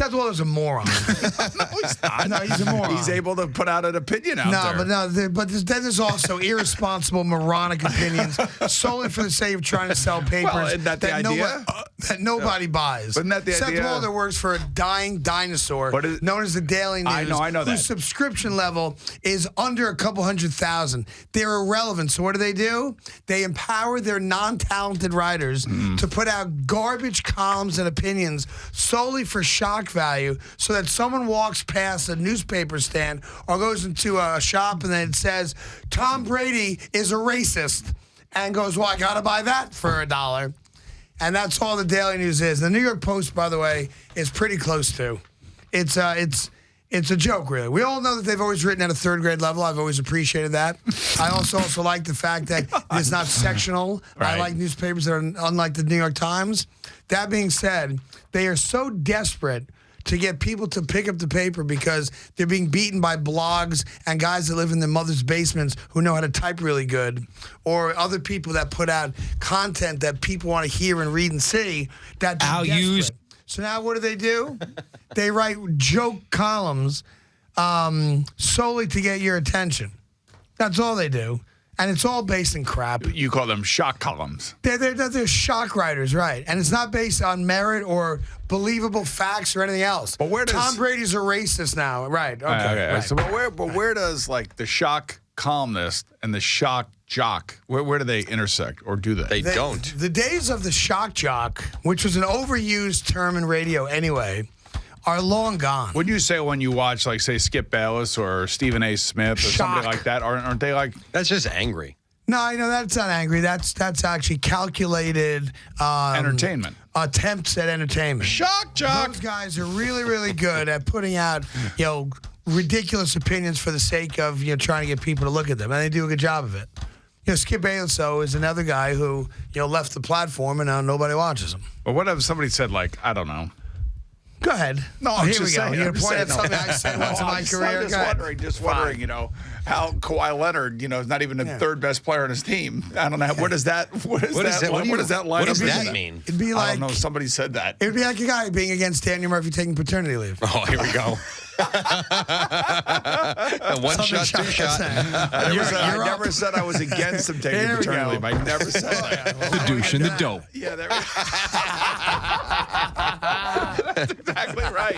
Seth Walder's a moron. No, he's not. No, he's a moron. He's able to put out an opinion out there. But then there's also irresponsible, moronic opinions solely for the sake of trying to sell papers Well, isn't that the idea? That nobody buys. Isn't that the Seth idea? Walder works for a dying dinosaur known as the Daily News. I know that. Whose subscription level is under a couple 100,000. They're irrelevant. So what do? They empower their non-talented writers to put out garbage columns and opinions solely for shock value, so that someone walks past a newspaper stand or goes into a shop and then it says, Tom Brady is a racist, and goes, well, I got to buy that for $1. And that's all the Daily News is. The New York Post, by the way, is pretty close to. It's a joke, really. We all know that they've always written at a third grade level. I've always appreciated that. I also like the fact that it's not sectional. Right. I like newspapers that are unlike the New York Times. That being said, they are so desperate to get people to pick up the paper because they're being beaten by blogs and guys that live in their mother's basements who know how to type really good, or other people that put out content that people want to hear and read and see. That they're desperate. So now what do? They write joke columns solely to get your attention. That's all they do. And it's all based in crap. You call them shock columns. They're shock writers, right? And it's not based on merit or believable facts or anything else. But where does Tom Brady's a racist now, right? Okay. Right. So, where does like the shock columnist and the shock jock, where do they intersect, or do they? They don't. The days of the shock jock, which was an overused term in radio anyway, are long gone. Would you say when you watch, like, say, Skip Bayless or Stephen A. Smith or somebody like that, aren't they like... That's just angry. No, that's not angry. That's actually calculated... entertainment. Attempts at entertainment. Shock jock! Those guys are really, really good at putting out, ridiculous opinions for the sake of, trying to get people to look at them. And they do a good job of it. Skip Bayless, though, is another guy who, left the platform and now nobody watches him. But what if somebody said, like, I don't know... Go ahead. No, I'm here just we go. saying. You're going to point out something I said once in my career? I'm just wondering, how Kawhi Leonard, is not even the third best player on his team. I don't know. What does that mean? It'd be like, I don't know. Somebody said that. It'd be like a guy being against Daniel Murphy taking paternity leave. Oh, here we go. One shot, two shot. I never said I was against him taking paternity leave. I never said that. The douche and the dope. Yeah, there we go. That's exactly right.